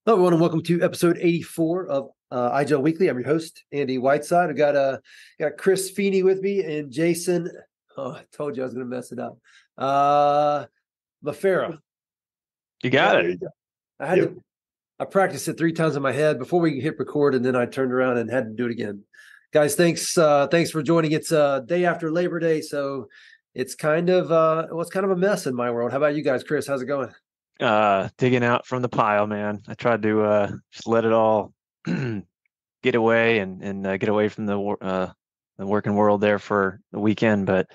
Hello, everyone, and welcome to episode 84 of IGEL Weekly. I'm your host, Andy Whiteside. I got Chris Feeney with me and Jason. Oh, I told you I was going to mess it up. Mafera. You got Yeah, it. I had to. I practiced it 3 times in my head before we hit record, and then I turned around and had to do it again. Guys, thanks for joining. It's day after Labor Day, so it's kind of it's kind of a mess in my world. How about you guys, Chris? How's it going? Digging out from the pile, man. I tried to just let it all get away and get away from the working world there for the weekend, but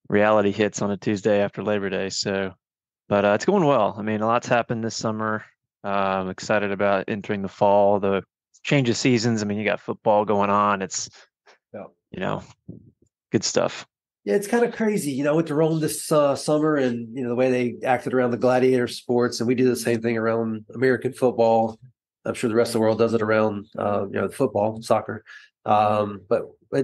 reality hits on a Tuesday after Labor Day. But it's going well. I mean, a lot's happened this summer. I'm excited about entering the fall, the change of seasons. I mean, you got football going on. It's Yeah. you know, good stuff. Yeah, it's kind of crazy. I went to Rome this summer, and the way they acted around the gladiator sports, and we do the same thing around American football. I'm sure the rest of the world does it around football, soccer. But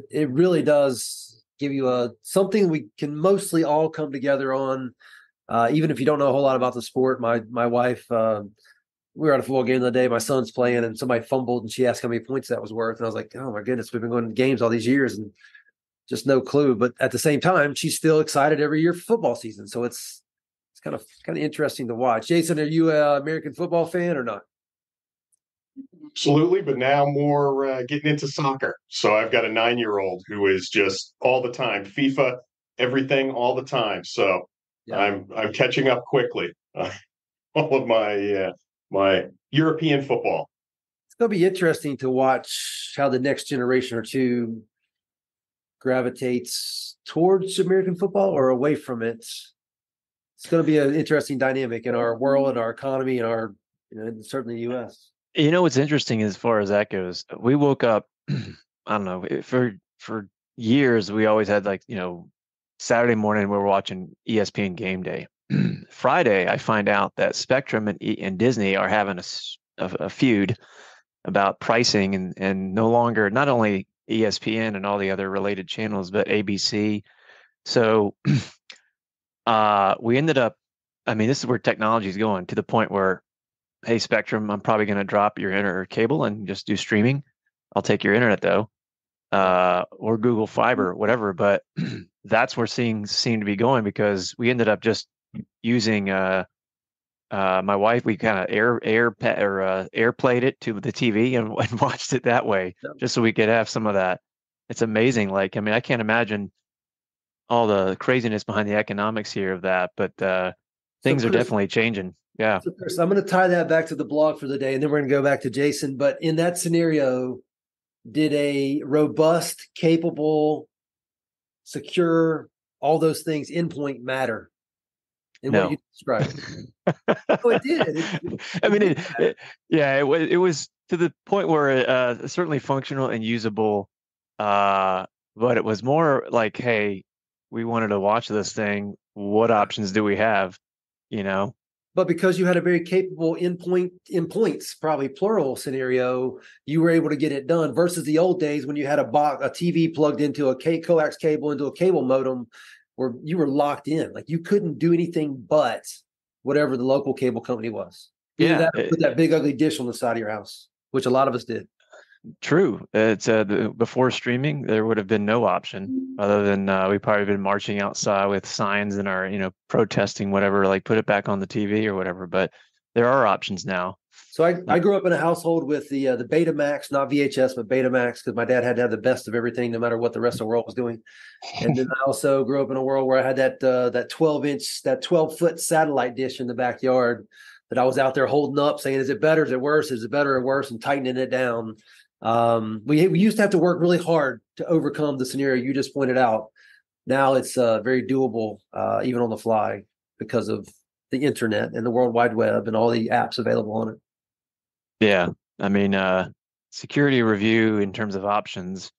it really does give you something we can mostly all come together on, even if you don't know a whole lot about the sport. My wife, we were at a football game the other day. My son's playing, and somebody fumbled, and she asked how many points that was worth, and I was like, "Oh my goodness, we've been going to games all these years, and just no clue." But at the same time, she's still excited every year for football season. So it's kind of interesting to watch. Jason, are you an American football fan or not? Absolutely, but now more getting into soccer. So I've got a 9-year-old who is just all the time FIFA, everything, all the time. So Yeah. I'm catching up quickly. All of my European football. It's going to be interesting to watch how the next generation or two gravitates towards American football or away from it. It's going to be an interesting dynamic in our world and our economy and our, certainly the U.S. You know what's interesting as far as that goes? We woke up, I don't know, for years we always had Saturday morning we were watching ESPN Game Day. Friday I find out that Spectrum and Disney are having a feud about pricing and no longer not only ESPN and all the other related channels but ABC. So we ended up, I mean, this is where technology is going to the point where, hey, Spectrum, I'm probably going to drop your internet cable and just do streaming. I'll take your internet though, or Google Fiber, whatever. But that's where things seem to be going because we ended up just using my wife. We kind of airplayed it to the TV and watched it that way, just so we could have some of that. It's amazing. Like, I mean, I can't imagine all the craziness behind the economics here of that, but things are definitely changing. Yeah. So Chris, I'm going to tie that back to the blog for the day, and then we're going to go back to Jason. But in that scenario, did a robust, capable, secure, all those things endpoint matter in No. what you described? Oh, it did. I mean, it was to the point where certainly functional and usable, but it was more like, hey, we wanted to watch this thing. What options do we have? You know? But because you had a very capable endpoints, probably plural scenario, you were able to get it done versus the old days when you had a TV plugged into a coax cable into a cable modem where you were locked in. Like you couldn't do anything but whatever the local cable company was. Either that or put that big ugly dish on the side of your house, which a lot of us did. True. It's before streaming, there would have been no option other than we probably been marching outside with signs and our, protesting whatever, like put it back on the TV or whatever. But there are options now. So I grew up in a household with the Betamax, not VHS, but Betamax, because my dad had to have the best of everything, no matter what the rest of the world was doing. And then I also grew up in a world where I had that 12-foot satellite dish in the backyard that I was out there holding up, saying, "Is it better? Is it worse? Is it better or worse?" and tightening it down. We used to have to work really hard to overcome the scenario you just pointed out. Now it's very doable, even on the fly, because of the internet and the World Wide Web and all the apps available on it. Yeah. I mean, security review in terms of options,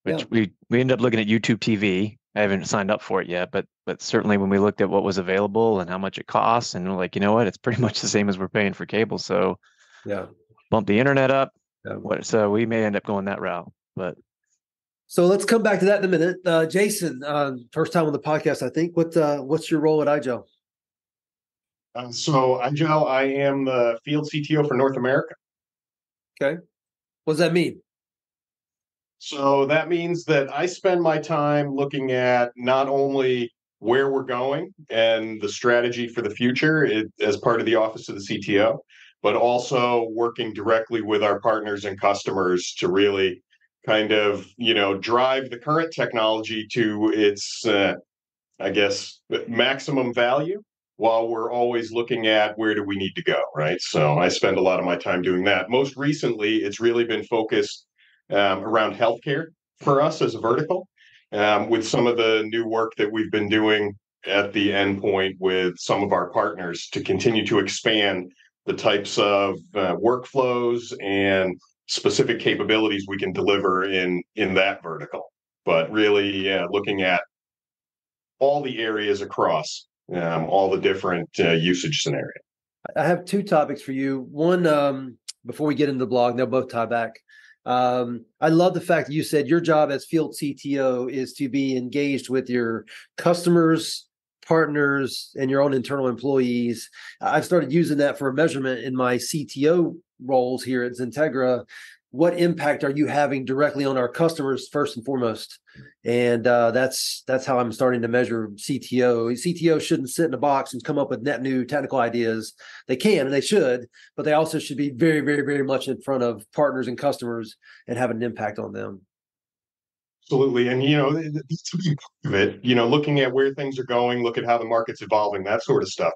which we ended up looking at YouTube TV. I haven't signed up for it yet, but certainly when we looked at what was available and how much it costs, and we're like, you know what, it's pretty much the same as we're paying for cable. So bump the internet up. So we may end up going that route, but. So let's come back to that in a minute. Jason, first time on the podcast, I think. What's your role at IGEL? So IGEL, I am the field CTO for North America. Okay. What does that mean? So that means that I spend my time looking at not only where we're going and the strategy for the future as part of the office of the CTO, but also working directly with our partners and customers to really kind of, drive the current technology to its, I guess, maximum value while we're always looking at where do we need to go, right? So I spend a lot of my time doing that. Most recently, it's really been focused around healthcare for us as a vertical, with some of the new work that we've been doing at the endpoint with some of our partners to continue to expand the types of workflows and specific capabilities we can deliver in that vertical. But really, looking at all the areas across all the different usage scenarios. I have two topics for you. One, before we get into the blog, they'll both tie back. I love the fact that you said your job as field CTO is to be engaged with your customers, partners, and your own internal employees. I've started using that for a measurement in my CTO roles here at XenTegra. What impact are you having directly on our customers first and foremost? And that's how I'm starting to measure CTO. CTO shouldn't sit in a box and come up with net new technical ideas. They can and they should, but they also should be very, very, very much in front of partners and customers and have an impact on them. Absolutely. And, to be part of it, looking at where things are going, look at how the market's evolving, that sort of stuff.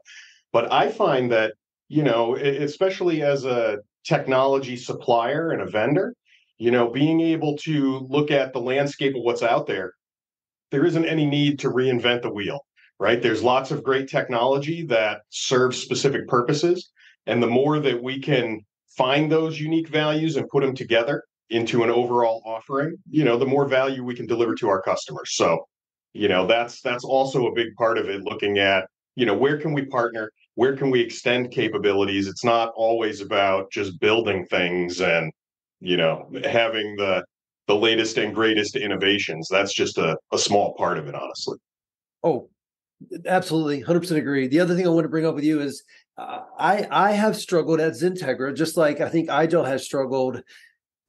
But I find that, especially as a technology supplier and a vendor, being able to look at the landscape of what's out there, there isn't any need to reinvent the wheel, right? There's lots of great technology that serves specific purposes. And the more that we can find those unique values and put them together into an overall offering, the more value we can deliver to our customers. So, that's also a big part of it, looking at, where can we partner? Where can we extend capabilities? It's not always about just building things and, having the latest and greatest innovations. That's just a small part of it, honestly. Oh, absolutely. 100% agree. The other thing I want to bring up with you is I have struggled at XenTegra, just like I think IGEL has struggled.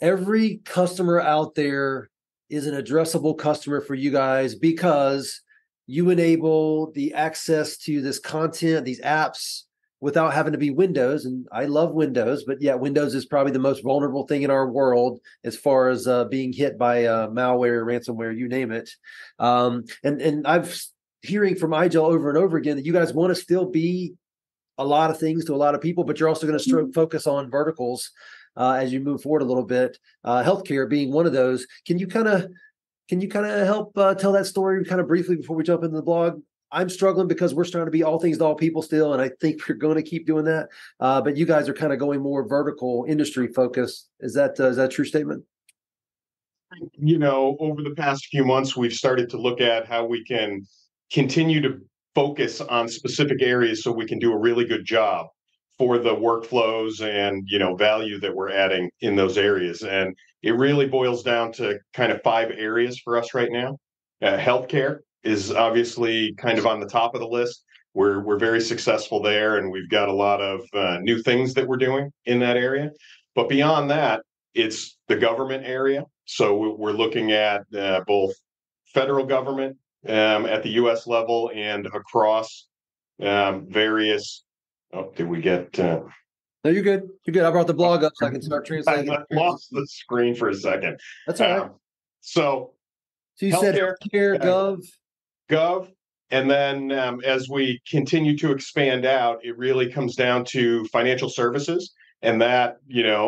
Every customer out there is an addressable customer for you guys because you enable the access to this content, these apps, without having to be Windows. And I love Windows, but yeah, Windows is probably the most vulnerable thing in our world as far as being hit by malware, ransomware, you name it. And I've hearing from IGEL over and over again that you guys want to still be a lot of things to a lot of people, but you're also going to focus on verticals as you move forward a little bit. Healthcare being one of those. Can you kind of help tell that story kind of briefly before we jump into the blog? I'm struggling because we're trying to be all things to all people still, and I think we're going to keep doing that. But you guys are kind of going more vertical industry focused. Is that a true statement? Over the past few months, we've started to look at how we can continue to focus on specific areas so we can do a really good job for the workflows and value that we're adding in those areas. And it really boils down to kind of 5 areas for us right now. Healthcare is obviously kind of on the top of the list. We're very successful there, and we've got a lot of new things that we're doing in that area. But beyond that, it's the government area. So we're looking at both federal government at the U.S. level and across various. Oh, did we get? No, you're good. You're good. I brought the blog up so I can start translating. I lost the screen for a second. That's all right. So you said healthcare, gov, and then as we continue to expand out, it really comes down to financial services, and that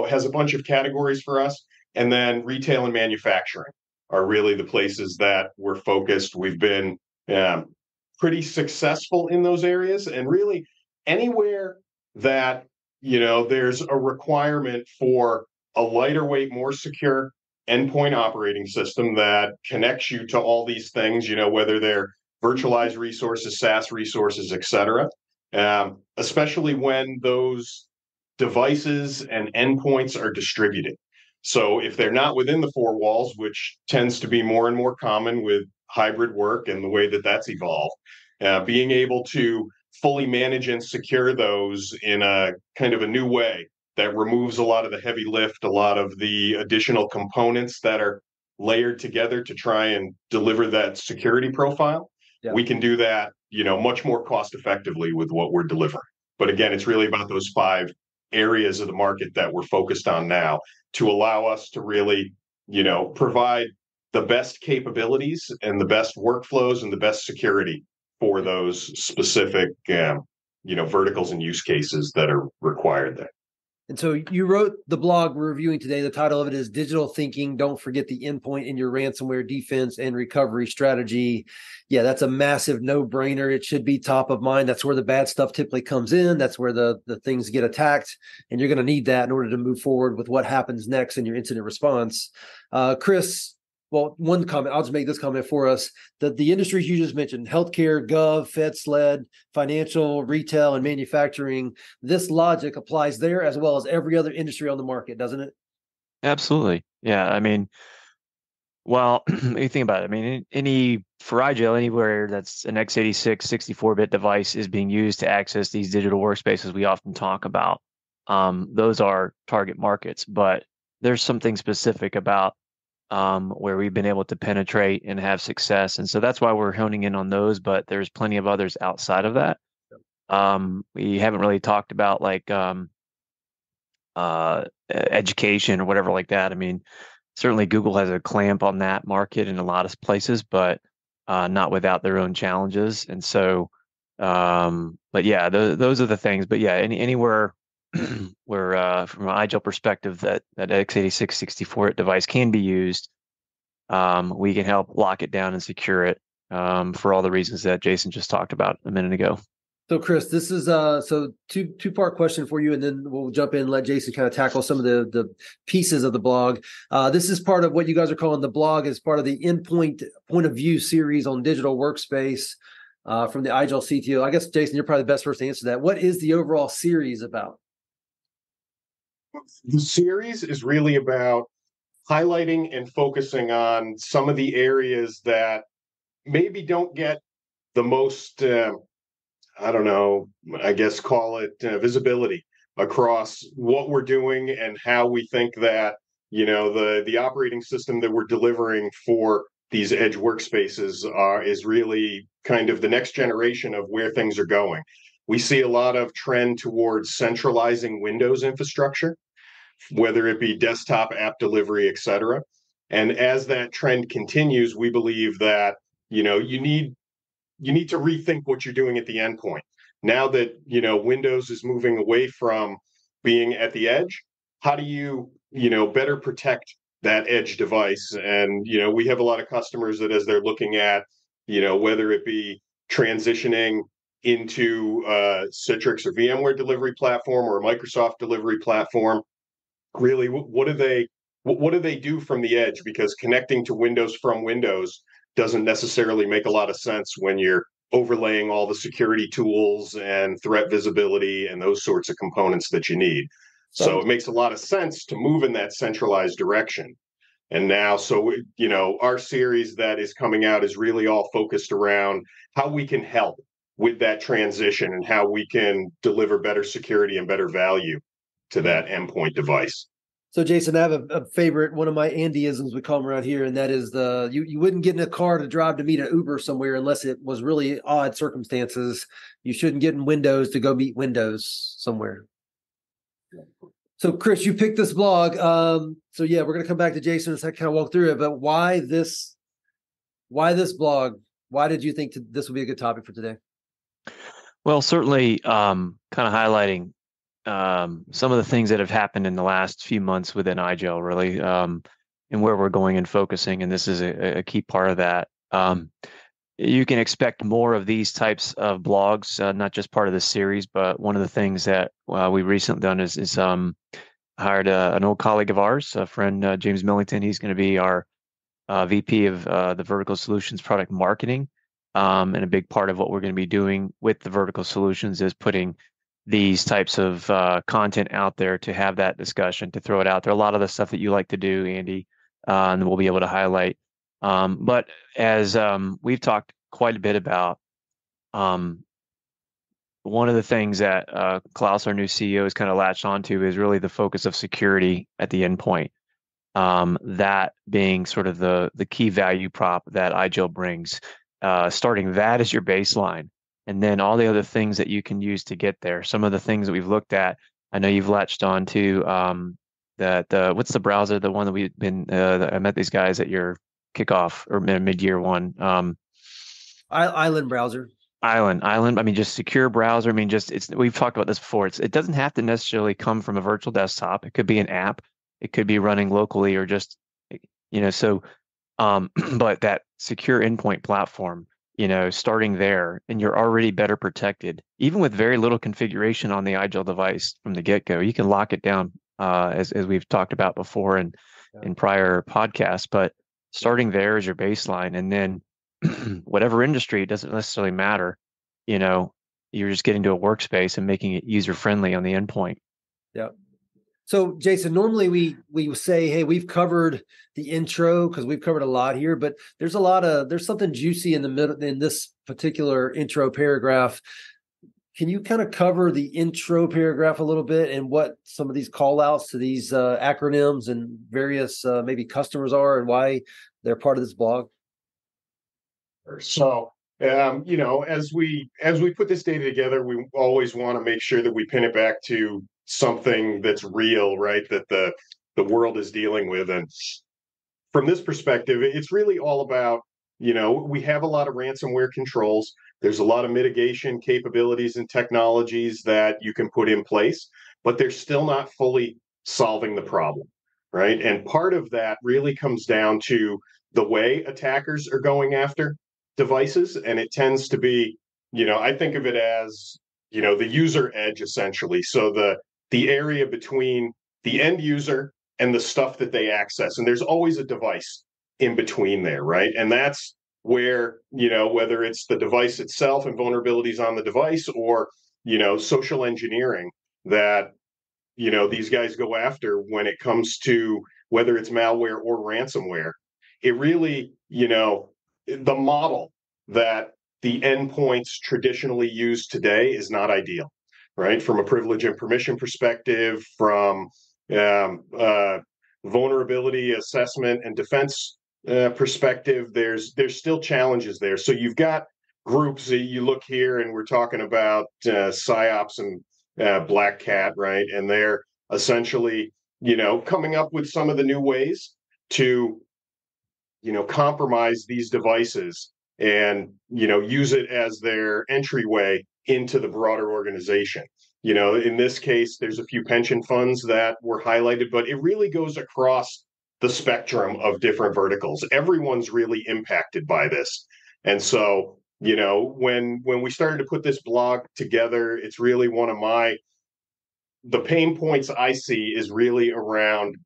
has a bunch of categories for us. And then retail and manufacturing are really the places that we're focused. We've been pretty successful in those areas, and really anywhere that there's a requirement for a lighter weight, more secure endpoint operating system that connects you to all these things, whether they're virtualized resources, SaaS resources, etc. Especially when those devices and endpoints are distributed. So if they're not within the 4 walls, which tends to be more and more common with hybrid work and the way that that's evolved, being able to fully manage and secure those in a kind of a new way that removes a lot of the heavy lift, a lot of the additional components that are layered together to try and deliver that security profile. Yeah. We can do that, much more cost effectively with what we're delivering. But again, it's really about those 5 areas of the market that we're focused on now to allow us to really, provide the best capabilities and the best workflows and the best security for those specific, verticals and use cases that are required there. And so you wrote the blog we're reviewing today. The title of it is Digital Thinking. Don't forget the endpoint in your ransomware defense and recovery strategy. Yeah, that's a massive no-brainer. It should be top of mind. That's where the bad stuff typically comes in. That's where the things get attacked. And you're going to need that in order to move forward with what happens next in your incident response. Chris, well, one comment, I'll just make this comment for us, that the industries you just mentioned, healthcare, gov, fed, SLED, financial, retail, and manufacturing, this logic applies there as well as every other industry on the market, doesn't it? Absolutely. Yeah. I mean, well, you think about it. I mean, for IGEL, anywhere that's an x86 64-bit device is being used to access these digital workspaces we often talk about. Those are target markets, but there's something specific about where we've been able to penetrate and have success. And so that's why we're honing in on those, but there's plenty of others outside of that. We haven't really talked about like education or whatever like that. I mean, certainly Google has a clamp on that market in a lot of places, but not without their own challenges. And so, but yeah, those are the things. But yeah, anywhere where from an IGEL perspective that x86 64 device can be used, we can help lock it down and secure it for all the reasons that Jason just talked about a minute ago. So Chris, this is so two-part question for you, and then we'll jump in and let Jason kind of tackle some of the pieces of the blog. This is part of what you guys are calling the blog as part of the Endpoint Point of View series on digital workspace from the IGEL CTO. I guess, Jason, you're probably the best person to answer that. What is the overall series about? The series is really about highlighting and focusing on some of the areas that maybe don't get the most, I don't know, I guess call it visibility across what we're doing and how we think that, the operating system that we're delivering for these edge workspaces is really kind of the next generation of where things are going. We see a lot of trend towards centralizing Windows infrastructure, whether it be desktop app delivery, et cetera. And as that trend continues, we believe that, you need to rethink what you're doing at the endpoint. Now that, Windows is moving away from being at the edge, how do you, better protect that edge device? And, we have a lot of customers that as they're looking at, whether it be transitioning into Citrix or VMware delivery platform or a Microsoft delivery platform, really, what do they do from the edge? Because connecting to Windows from Windows doesn't necessarily make a lot of sense when you're overlaying all the security tools and threat visibility and those sorts of components that you need. So it makes a lot of sense to move in that centralized direction. And now, so, our series that is coming out is really all focused around how we can help with that transition and how we can deliver better security and better value to that endpoint device. So, Jason, I have a favorite, one of my Andyisms we call them around here, and that is you wouldn't get in a car to drive to meet an Uber somewhere unless it was really odd circumstances. You shouldn't get in Windows to go meet Windows somewhere. So, Chris, you picked this blog. So, yeah, we're going to come back to Jason and kind of walk through it. But why this blog? Why did you think this would be a good topic for today? Well, certainly kind of highlighting some of the things that have happened in the last few months within IGEL, really, and where we're going and focusing. And this is a key part of that. You can expect more of these types of blogs, not just part of this series, but one of the things that we recently done is hired an old colleague of ours, a friend, James Millington. He's going to be our VP of the Vertical Solutions Product Marketing. And a big part of what we're going to be doing with the Vertical Solutions is putting these types of content out there to have that discussion, to throw it out there. A lot of the stuff that you like to do, Andy, and we'll be able to highlight. But as we've talked quite a bit about one of the things that Klaus, our new CEO, has kind of latched onto is really the focus of security at the endpoint. That being sort of the key value prop that IGEL brings. Starting that as your baseline, and then all the other things that you can use to get there. Some of the things that we've looked at, I know you've latched on to what's the browser, the one that we've been I met these guys at your kickoff or mid-year one. Island browser. Island. I mean, just secure browser. I mean, we've talked about this before. It doesn't have to necessarily come from a virtual desktop. It could be an app. It could be running locally or just, so, but that secure endpoint platform, starting there, and you're already better protected, even with very little configuration on the IGEL device from the get-go. You can lock it down, as we've talked about before in prior podcasts, but starting there is your baseline. And then whatever industry, it doesn't necessarily matter, you're just getting to a workspace and making it user-friendly on the endpoint. Yeah. So Jason, normally we say, hey, we've covered the intro because we've covered a lot here, but there's something juicy in the middle in this particular intro paragraph. Can you kind of cover the intro paragraph a little bit and what some of these call outs to these acronyms and various maybe customers are and why they're part of this blog? So, as we put this data together, we always want to make sure that we pin it back to something that's real, right? That the world is dealing with. And from this perspective, it's really all about, we have a lot of ransomware controls. There's a lot of mitigation capabilities and technologies that you can put in place, but they're still not fully solving the problem, right? And part of that really comes down to the way attackers are going after devices. And it tends to be, I think of it as, the user edge, essentially. So the area between the end user and the stuff that they access. And there's always a device in between there, right? And that's where, whether it's the device itself and vulnerabilities on the device or, social engineering that, these guys go after when it comes to whether it's malware or ransomware. It really, the model that the endpoints traditionally use today is not ideal, right? From a privilege and permission perspective, from vulnerability assessment and defense perspective, there's still challenges there. So you've got groups that you look here, and we're talking about PsyOps and Black Cat, right? And they're essentially, coming up with some of the new ways to, compromise these devices and, use it as their entryway into the broader organization. In this case, there's a few pension funds that were highlighted, but it really goes across the spectrum of different verticals. Everyone's really impacted by this. And so, when we started to put this blog together, it's really one of the pain points I see is really around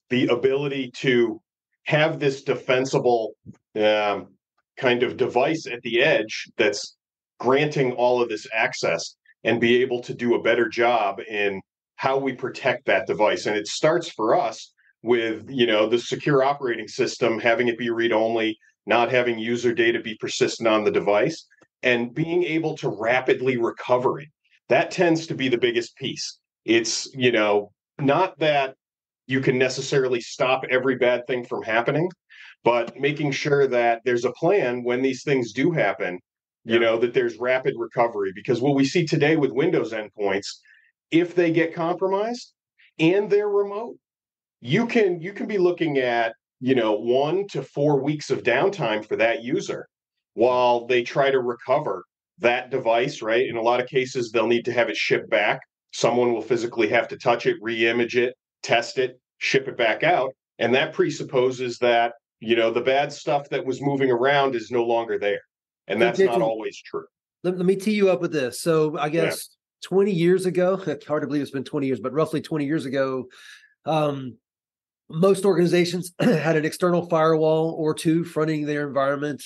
the ability to have this defensible kind of device at the edge that's granting all of this access and be able to do a better job in how we protect that device. And it starts for us with, the secure operating system, having it be read-only, not having user data be persistent on the device, and being able to rapidly recover it. That tends to be the biggest piece. It's, not that you can necessarily stop every bad thing from happening, but making sure that there's a plan when these things do happen, that there's rapid recovery. Because what we see today with Windows endpoints, if they get compromised and they're remote, you can be looking at, 1 to 4 weeks of downtime for that user while they try to recover that device, right? In a lot of cases, they'll need to have it shipped back. Someone will physically have to touch it, re-image it, test it, ship it back out. And that presupposes that, the bad stuff that was moving around is no longer there. And that's not always true. Let me tee you up with this. So I guess 20 years ago, hard to believe it's been 20 years, but roughly 20 years ago, most organizations had an external firewall or two fronting their environment.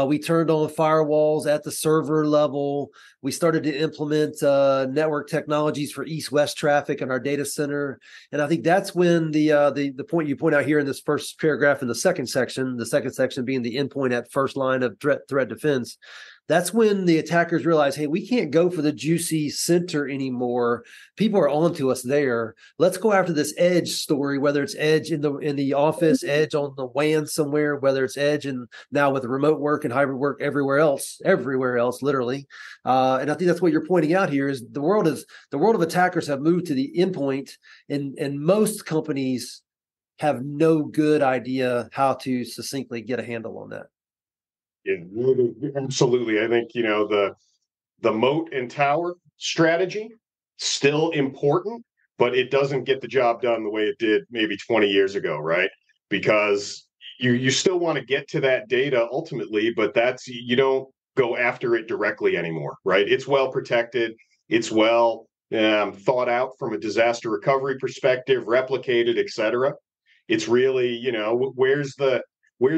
We turned on firewalls at the server level. We started to implement network technologies for east-west traffic in our data center. And I think that's when the point you point out here in this first paragraph in the second section being the endpoint at first line of threat defense, That's when the attackers realize, hey, we can't go for the juicy center anymore. People are onto us there. Let's go after this edge story, whether it's edge in the office, edge on the WAN somewhere, whether it's edge and now with remote work and hybrid work everywhere else, literally. And I think that's what you're pointing out here is the world of attackers have moved to the endpoint, and most companies have no good idea how to succinctly get a handle on that. Yeah, absolutely. I think, the moat and tower strategy still important, but it doesn't get the job done the way it did maybe 20 years ago, right? Because you still want to get to that data ultimately, but you don't go after it directly anymore, right? It's well protected. It's well thought out from a disaster recovery perspective, replicated, etc. It's really, where's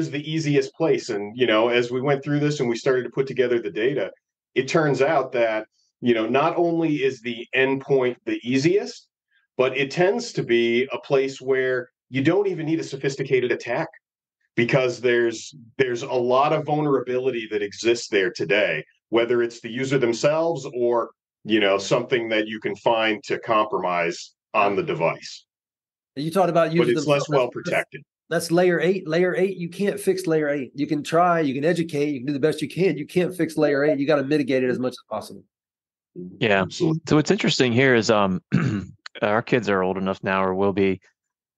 the easiest place? And, as we went through this and we started to put together the data, it turns out that, not only is the endpoint the easiest, but it tends to be a place where you don't even need a sophisticated attack because there's a lot of vulnerability that exists there today, whether it's the user themselves or, something that you can find to compromise on the device. You talked about But using it's them. less well protected. That's layer 8. Layer 8, you can't fix layer 8. You can try, you can educate, you can do the best you can. You can't fix layer 8. You got to mitigate it as much as possible. Yeah. Absolutely. So what's interesting here is our kids are old enough now or will be.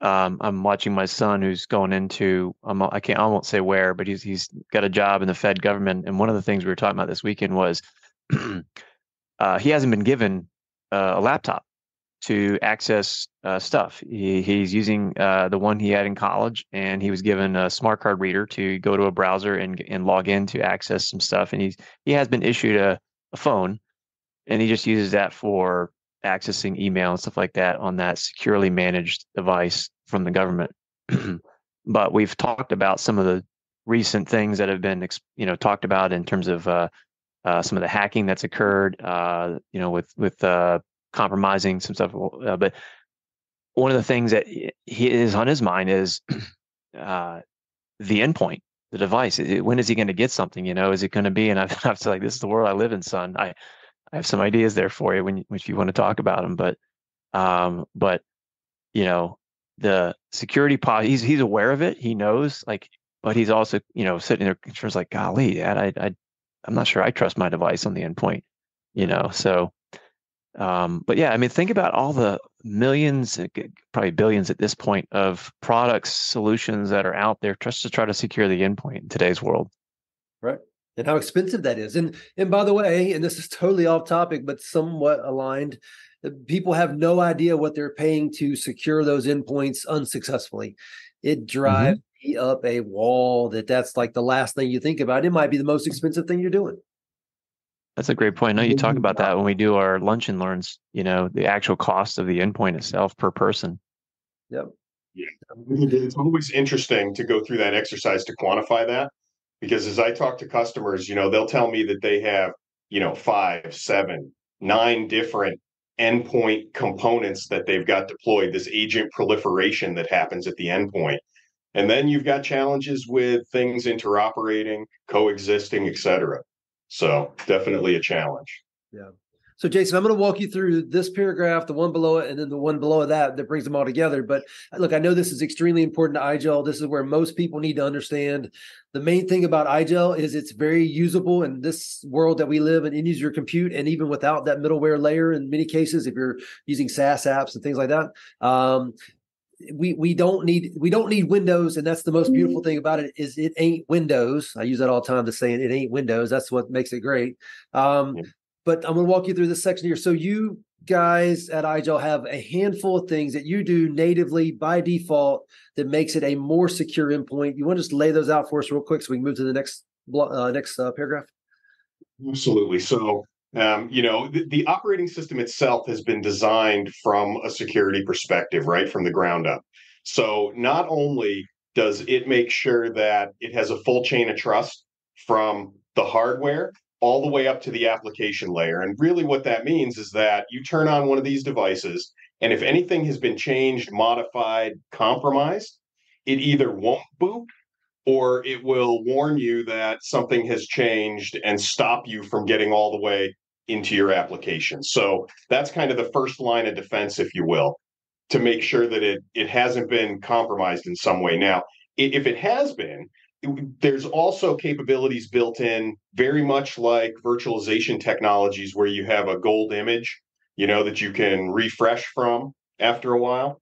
I'm watching my son who's going into I won't say where, but he's got a job in the Fed government. And one of the things we were talking about this weekend was he hasn't been given a laptop to access stuff. He's using the one he had in college, and he was given a smart card reader to go to a browser and log in to access some stuff. And he has been issued a phone, and he just uses that for accessing email and stuff like that on that securely managed device from the government. But we've talked about some of the recent things that have been talked about in terms of some of the hacking that's occurred, with compromising some stuff. But one of the things that he is on his mind is the endpoint, the device. When is he going to get something? Is it going to be? And I've said, like, this is the world I live in, son. I have some ideas there for you if you want to talk about them. But the security he's aware of it. He knows, but he's also sitting there concerned, like, golly, Dad, I'm not sure I trust my device on the endpoint. So. But yeah, I mean, think about all the millions, probably billions at this point, of products, solutions that are out there just to try to secure the endpoint in today's world. Right. And how expensive that is. And by the way, and this is totally off topic, but somewhat aligned, people have no idea what they're paying to secure those endpoints unsuccessfully. It drives me up a wall that's like the last thing you think about. It might be the most expensive thing you're doing. That's a great point. I know you talk about that when we do our lunch and learns, the actual cost of the endpoint itself per person. Yep. Yeah. It's always interesting to go through that exercise to quantify that, because as I talk to customers, they'll tell me that they have, 5, 7, 9 different endpoint components that they've got deployed, this agent proliferation that happens at the endpoint. And then you've got challenges with things interoperating, coexisting, etc. So definitely a challenge. Yeah. So Jason, I'm going to walk you through this paragraph, the one below it, and then the one below that brings them all together. But look, I know this is extremely important to IGEL. This is where most people need to understand. The main thing about IGEL is it's very usable in this world that we live in, end-user compute, and even without that middleware layer in many cases, if you're using SaaS apps and things like that. We don't need Windows, and that's the most beautiful thing about it is it ain't Windows. I use that all the time to say it ain't Windows. That's what makes it great. But I'm going to walk you through this section here. So you guys at IGEL have a handful of things that you do natively by default that makes it a more secure endpoint. You want to just lay those out for us real quick so we can move to the next paragraph? Absolutely. So, the operating system itself has been designed from a security perspective, right, from the ground up. So not only does it make sure that it has a full chain of trust from the hardware all the way up to the application layer. And really what that means is that you turn on one of these devices, and if anything has been changed, modified, compromised, it either won't boot or it will warn you that something has changed and stop you from getting all the way into your application. So that's kind of the first line of defense, if you will, to make sure that it hasn't been compromised in some way. Now, if it has been, there's also capabilities built in, very much like virtualization technologies, where you have a gold image, that you can refresh from after a while.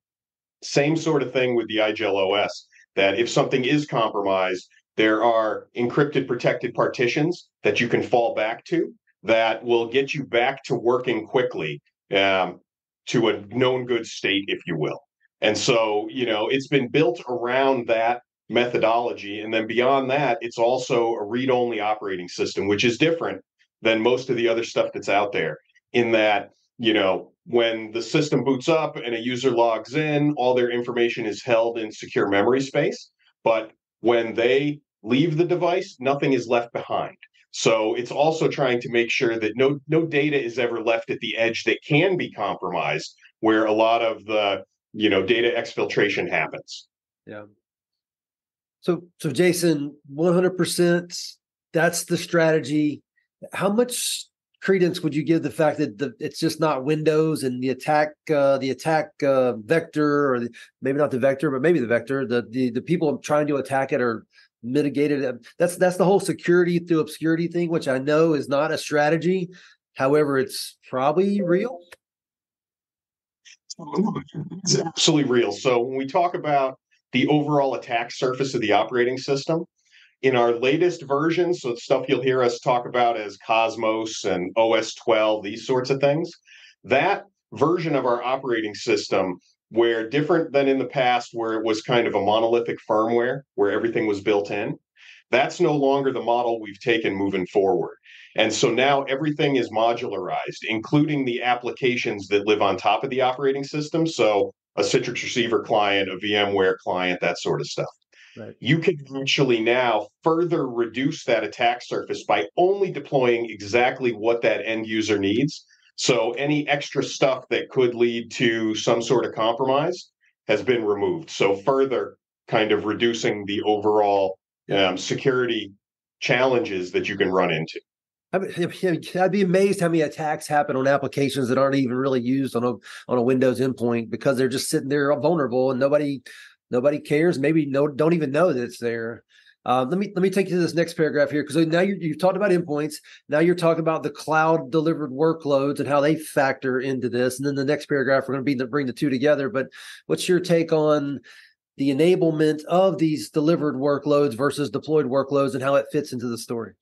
Same sort of thing with the IGEL OS, that if something is compromised, there are encrypted protected partitions that you can fall back to that will get you back to working quickly, to a known good state, if you will. And so, it's been built around that methodology. And then beyond that, it's also a read-only operating system, which is different than most of the other stuff that's out there, in that, when the system boots up and a user logs in, all their information is held in secure memory space. But when they leave the device, nothing is left behind. So it's also trying to make sure that no data is ever left at the edge that can be compromised, where a lot of the data exfiltration happens. Yeah. So Jason, 100%, that's the strategy. How much credence would you give the fact that it's just not Windows and the attack vector, or maybe not the vector, but maybe the vector, the people trying to attack it are mitigated? That's the whole security through obscurity thing, which I know is not a strategy. However, it's probably real. It's absolutely real. So when we talk about the overall attack surface of the operating system, in our latest versions, so stuff you'll hear us talk about as Cosmos and OS 12, these sorts of things, that version of our operating system, where different than in the past, where it was kind of a monolithic firmware where everything was built in, that's no longer the model we've taken moving forward. And so now everything is modularized, including the applications that live on top of the operating system. So a Citrix receiver client, a VMware client, that sort of stuff. Right. You can actually now further reduce that attack surface by only deploying exactly what that end user needs. So any extra stuff that could lead to some sort of compromise has been removed. So further kind of reducing the overall security challenges that you can run into. I'd be amazed how many attacks happen on applications that aren't even really used on a Windows endpoint, because they're just sitting there vulnerable and nobody cares. Maybe don't even know that it's there. Let me take you to this next paragraph here, because now you've talked about endpoints. Now you're talking about the cloud delivered workloads and how they factor into this. And then the next paragraph, we're going to bring the two together. But what's your take on the enablement of these delivered workloads versus deployed workloads and how it fits into the story?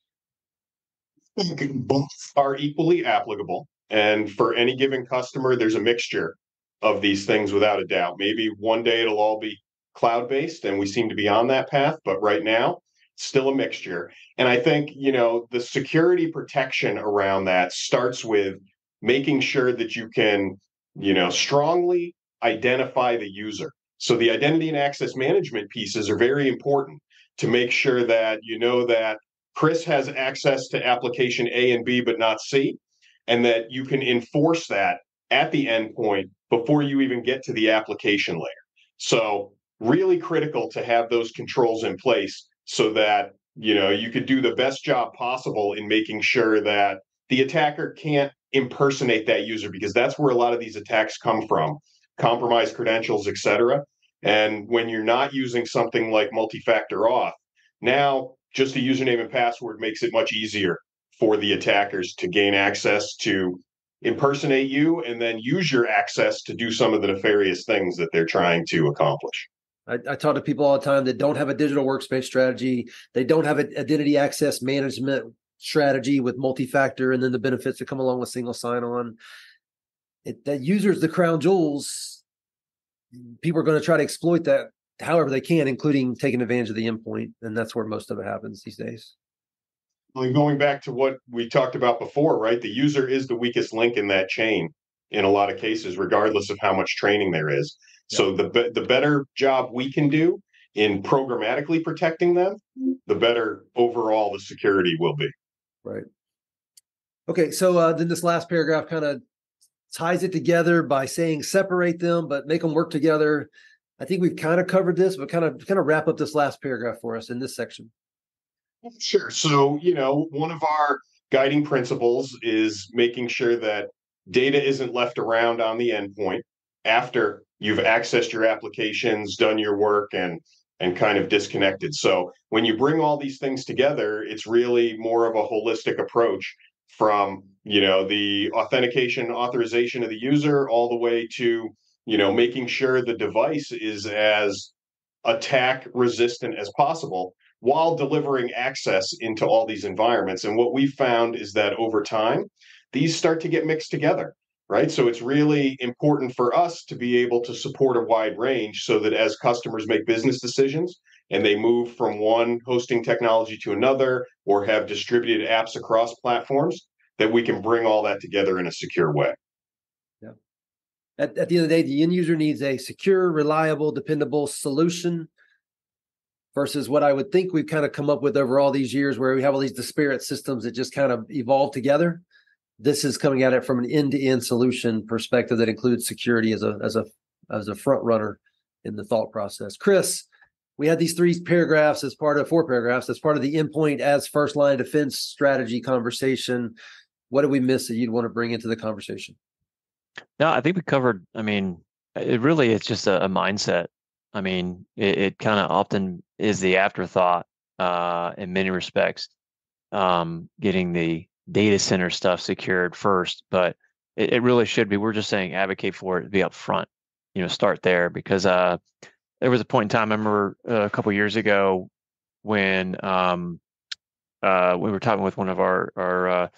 I think both are equally applicable. And for any given customer, there's a mixture of these things without a doubt. Maybe one day it'll all be cloud-based, and we seem to be on that path. But right now, still a mixture. And I think, the security protection around that starts with making sure that you can, strongly identify the user. So the identity and access management pieces are very important to make sure that that Chris has access to application A and B, but not C, and that you can enforce that at the endpoint before you even get to the application layer. So really critical to have those controls in place so that, you could do the best job possible in making sure that the attacker can't impersonate that user, because that's where a lot of these attacks come from, compromised credentials, etc. And when you're not using something like multi-factor auth, now just a username and password makes it much easier for the attackers to gain access to impersonate you and then use your access to do some of the nefarious things that they're trying to accomplish. I talk to people all the time that don't have a digital workspace strategy. They don't have an identity access management strategy with multi-factor, and then the benefits that come along with single sign-on. That user's the crown jewels. People are going to try to exploit that however they can, including taking advantage of the endpoint. And that's where most of it happens these days. Well, going back to what we talked about before, right? The user is the weakest link in that chain in a lot of cases, regardless of how much training there is. Yep. So the better job we can do in programmatically protecting them, the better overall the security will be. Right. Okay. So then this last paragraph kind of ties it together by saying separate them, but make them work together. I think we've kind of covered this, but kind of wrap up this last paragraph for us in this section. Sure. So, one of our guiding principles is making sure that data isn't left around on the endpoint after you've accessed your applications, done your work, and kind of disconnected. So when you bring all these things together, it's really more of a holistic approach from, the authentication, authorization of the user all the way to, making sure the device is as attack resistant as possible while delivering access into all these environments. And what we found is that over time, these start to get mixed together, right? So it's really important for us to be able to support a wide range so that as customers make business decisions and they move from one hosting technology to another or have distributed apps across platforms, that we can bring all that together in a secure way. Yeah. At the end of the day, the end user needs a secure, reliable, dependable solution versus what I would think we've kind of come up with over all these years where we have all these disparate systems that just kind of evolve together. This is coming at it from an end-to-end solution perspective that includes security as a front runner in the thought process. Chris, we had these four paragraphs as part of the endpoint as first line of defense strategy conversation. What did we miss that you'd want to bring into the conversation? No, I think we covered, it's just a mindset. It kind of often is the afterthought in many respects, getting the data center stuff secured first, but it really should be. We're just saying advocate for it, be up front, start there, because there was a point in time, I remember a couple of years ago when we were talking with one of our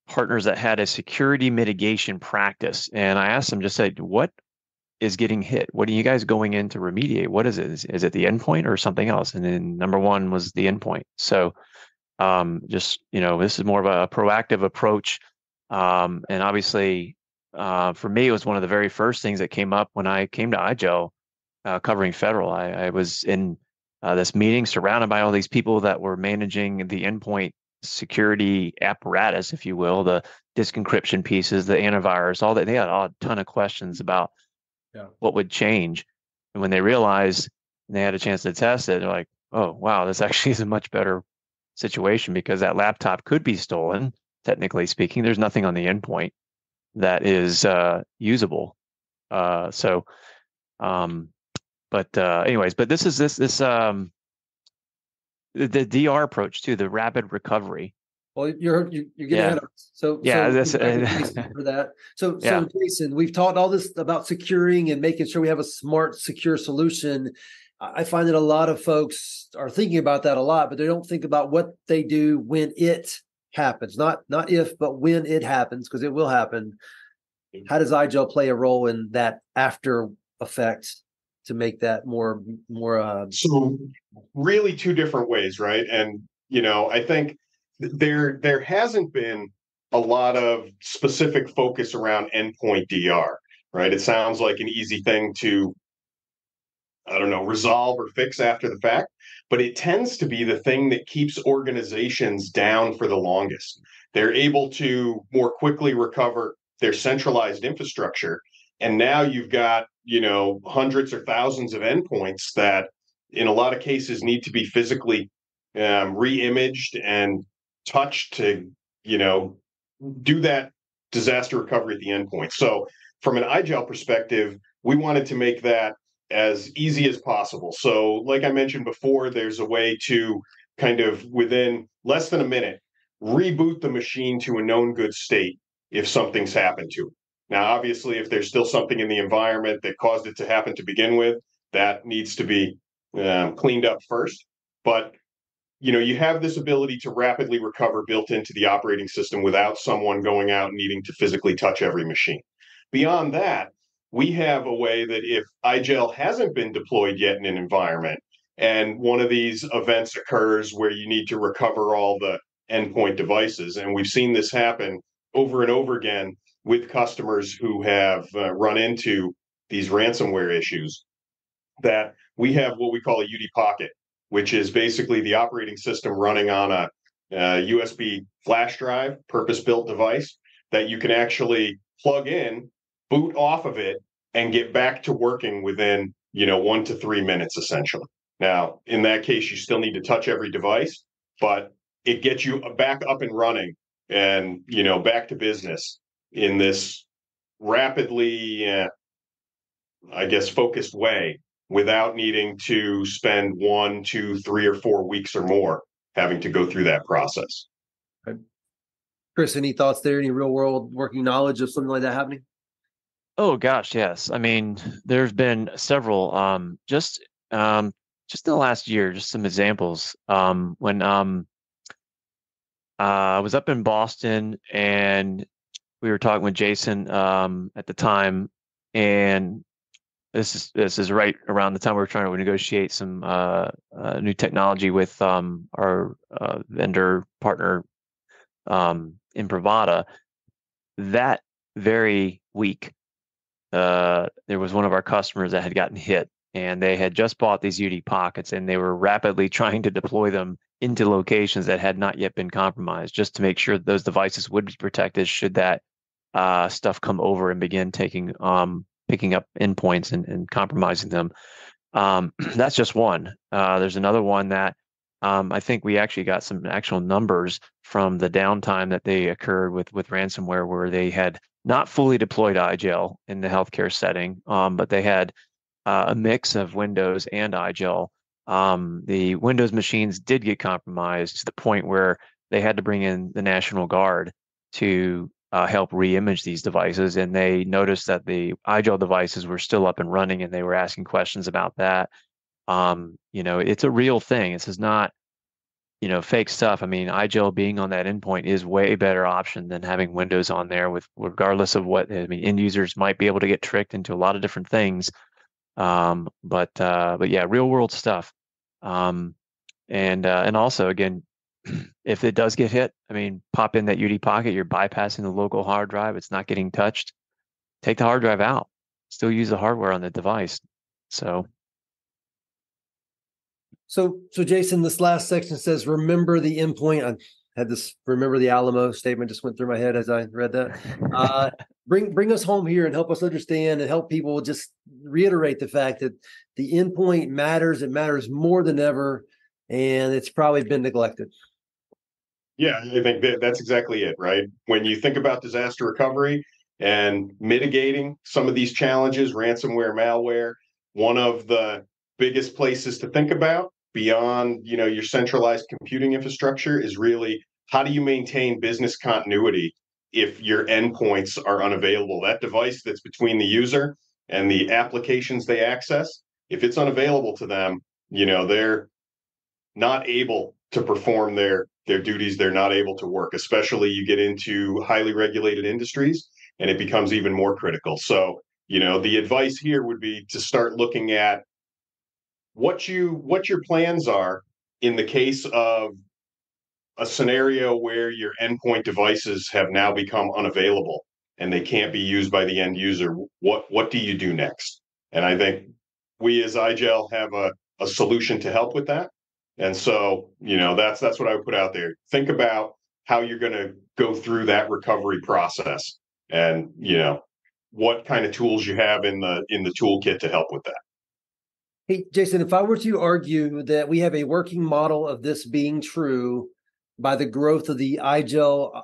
partners that had a security mitigation practice. And I asked them, just said, what is getting hit? What are you guys going in to remediate? What is it? Is it the endpoint or something else? And then number one was the endpoint. So this is more of a proactive approach. And obviously, for me, it was one of the very first things that came up when I came to IGEL covering federal. I was in this meeting surrounded by all these people that were managing the endpoint security apparatus, if you will, the disk encryption pieces, the antivirus, all that. They had a ton of questions about what would change. And when they realized and they had a chance to test it, they're like, oh, wow, this actually is a much better situation because that laptop could be stolen, technically speaking. There's nothing on the endpoint that is usable. But this is the DR approach too, the rapid recovery. Well, you're getting ahead of us. So for that. So Jason, we've talked all this about securing and making sure we have a smart, secure solution. I find that a lot of folks are thinking about that a lot, but they don't think about what they do when it happens. Not if, but when it happens, because it will happen. How does IGEL play a role in that after effect to make that more so really two different ways, right? And I think there hasn't been a lot of specific focus around endpoint DR, right? It sounds like an easy thing to, I don't know, resolve or fix after the fact, but it tends to be the thing that keeps organizations down for the longest. They're able to more quickly recover their centralized infrastructure. And now you've got, hundreds or thousands of endpoints that in a lot of cases need to be physically re-imaged and touched to, do that disaster recovery at the endpoint. So from an IGEL perspective, we wanted to make that as easy as possible. So like I mentioned before, there's a way to kind of within less than a minute, reboot the machine to a known good state if something's happened to it. Now, obviously, if there's still something in the environment that caused it to happen to begin with, that needs to be cleaned up first. But you have this ability to rapidly recover built into the operating system without someone going out and needing to physically touch every machine. Beyond that, we have a way that if IGEL hasn't been deployed yet in an environment, and one of these events occurs where you need to recover all the endpoint devices, and we've seen this happen over and over again with customers who have run into these ransomware issues, that we have what we call a UD Pocket, which is basically the operating system running on a USB flash drive, purpose-built device that you can actually plug in, boot off of it, and get back to working within 1 to 3 minutes essentially. Now, in that case, you still need to touch every device, but it gets you back up and running and, back to business in this rapidly, I guess, focused way without needing to spend 1, 2, 3, or 4 weeks or more having to go through that process. Right. Chris, any thoughts there? Any real world working knowledge of something like that happening? Oh gosh, yes. I mean, there's been several. Just in the last year, just some examples. When I was up in Boston and we were talking with Jason at the time, and this is right around the time we were trying to negotiate some new technology with our vendor partner Imprivata. That very week, there was one of our customers that had gotten hit, and they had just bought these UD pockets, and they were rapidly trying to deploy them into locations that had not yet been compromised, just to make sure that those devices would be protected should that stuff come over and begin picking up endpoints and compromising them. That's just one. There's another one that I think we actually got some actual numbers from the downtime that they occurred with ransomware, where they had not fully deployed IGEL in the healthcare setting, but they had a mix of Windows and IGEL. The Windows machines did get compromised to the point where they had to bring in the National Guard to help re-image these devices, and they noticed that the IGEL devices were still up and running, and they were asking questions about that. It's a real thing. This is not, fake stuff. I mean, IGEL being on that endpoint is way better option than having Windows on there, with regardless of what, I mean, end users might be able to get tricked into a lot of different things. But yeah, real world stuff. And also, again, if it does get hit, I mean, pop in that UD pocket, you're bypassing the local hard drive. It's not getting touched. Take the hard drive out. Still use the hardware on the device. So Jason, this last section says, remember the endpoint. I had this remember the Alamo statement just went through my head as I read that. Bring us home here and help us understand and help people just reiterate the fact that the endpoint matters. It matters more than ever, and it's probably been neglected. Yeah, I think that's exactly it, right? When you think about disaster recovery and mitigating some of these challenges, ransomware, malware, one of the biggest places to think about beyond, your centralized computing infrastructure is really how do you maintain business continuity if your endpoints are unavailable? That device that's between the user and the applications they access, if it's unavailable to them, they're not able to perform their duties. They're not able to work, especially you get into highly regulated industries and it becomes even more critical. So, the advice here would be to start looking at what your plans are in the case of a scenario where your endpoint devices have now become unavailable and they can't be used by the end user. What do you do next? And I think we as IGEL have a solution to help with that. And so, that's what I would put out there. Think about how you're going to go through that recovery process and, what kind of tools you have in the toolkit to help with that. Hey, Jason, if I were to argue that we have a working model of this being true by the growth of the IGEL,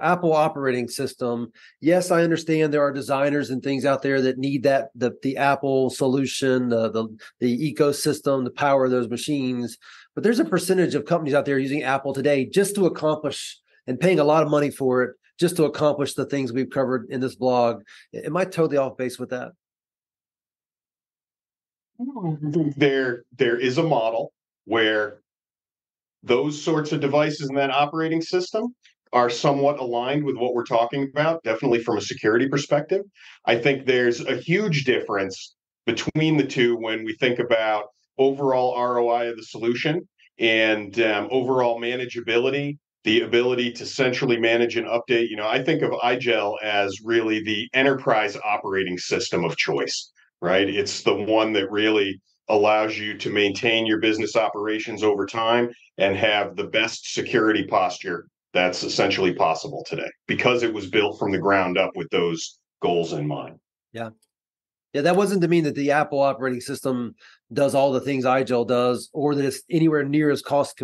Apple operating system. Yes, I understand there are designers and things out there that need that the Apple solution, the ecosystem, the power of those machines. But there's a percentage of companies out there using Apple today just to accomplish and paying a lot of money for it, just to accomplish the things we've covered in this blog. Am I totally off base with that? There is a model where those sorts of devices in that operating system are somewhat aligned with what we're talking about, definitely from a security perspective. I think there's a huge difference between the two when we think about overall ROI of the solution and overall manageability, the ability to centrally manage and update. I think of IGEL as really the enterprise operating system of choice, right? It's the one that really allows you to maintain your business operations over time and have the best security posture that's essentially possible today because it was built from the ground up with those goals in mind. Yeah. Yeah, that wasn't to mean that the Apple operating system does all the things IGEL does, or that it's anywhere near as cost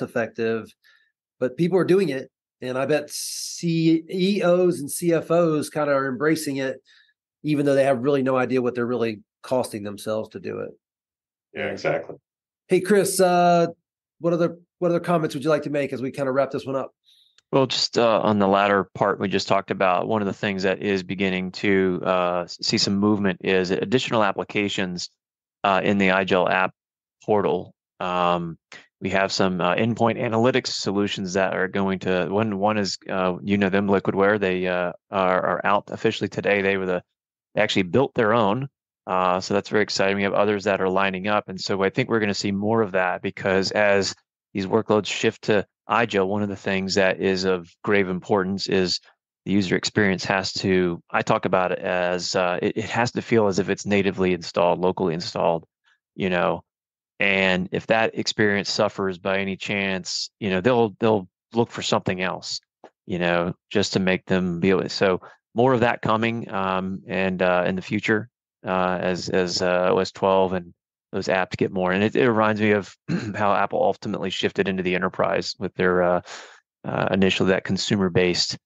effective. But people are doing it, and I bet CEOs and CFOs kind of are embracing it, even though they have really no idea what they're really costing themselves to do it. Yeah, exactly. Hey, Chris, what other comments would you like to make as we kind of wrap this one up? Well, just on the latter part we just talked about, one of the things that is beginning to see some movement is additional applications in the IGEL app portal. We have some endpoint analytics solutions that are going to, one is, you know them, Liquidware. They are out officially today. They actually built their own. So that's very exciting. We have others that are lining up. And so I think we're going to see more of that, because as these workloads shift to IGEL, one of the things that is of grave importance is the user experience I talk about it as it has to feel as if it's natively installed, locally installed, you know. And if that experience suffers by any chance, you know, they'll look for something else, you know, just to make them be able to. So more of that coming, and in the future, as OS 12 and those apps get more. And it reminds me of how Apple ultimately shifted into the enterprise with their initially that consumer-based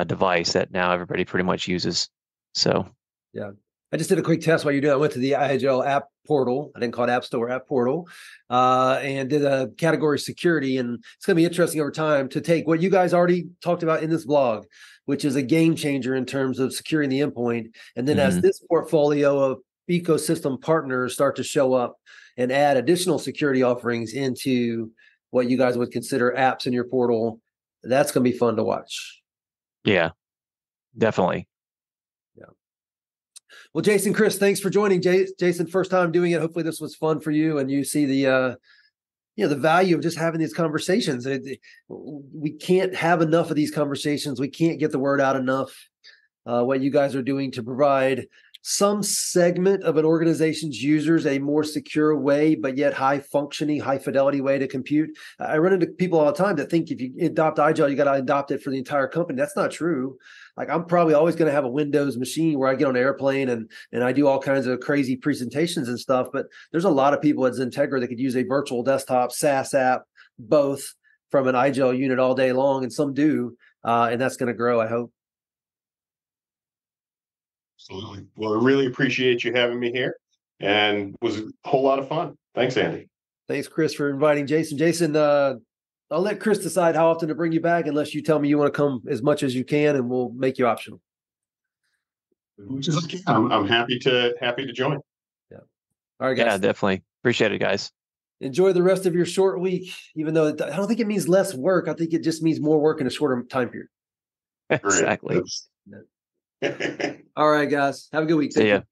device that now everybody pretty much uses. So yeah, I just did a quick test while you're doing. I went to the IGEL app portal. I didn't call it App Store, app portal, and did a category security. And it's going to be interesting over time to take what you guys already talked about in this blog, which is a game changer in terms of securing the endpoint. And then as this portfolio of ecosystem partners start to show up and add additional security offerings into what you guys would consider apps in your portal, that's going to be fun to watch. Yeah, definitely. Yeah. Well, Jason, Chris, thanks for joining. Jason, first time doing it. Hopefully this was fun for you and you see the the value of just having these conversations. We can't have enough of these conversations. We can't get the word out enough. What you guys are doing to provide some segment of an organization's users a more secure way, but yet high functioning, high fidelity way to compute. I run into people all the time that think if you adopt IGEL, you got to adopt it for the entire company. That's not true. Like, I'm probably always going to have a Windows machine where I get on an airplane and I do all kinds of crazy presentations and stuff. But there's a lot of people at XenTegra that could use a virtual desktop, SaaS app, both from an IGEL unit all day long, and some do. And that's going to grow, I hope. Absolutely. Well, I really appreciate you having me here, and it was a whole lot of fun. Thanks, Andy. Thanks, Chris, for inviting Jason. Jason, I'll let Chris decide how often to bring you back, unless you tell me you want to come as much as you can, and we'll make you optional. I'm happy to join. Yeah. All right, guys. Yeah, definitely. Appreciate it, guys. Enjoy the rest of your short week, even though I don't think it means less work. I think it just means more work in a shorter time period. Exactly. All right, guys. Have a good week. See ya.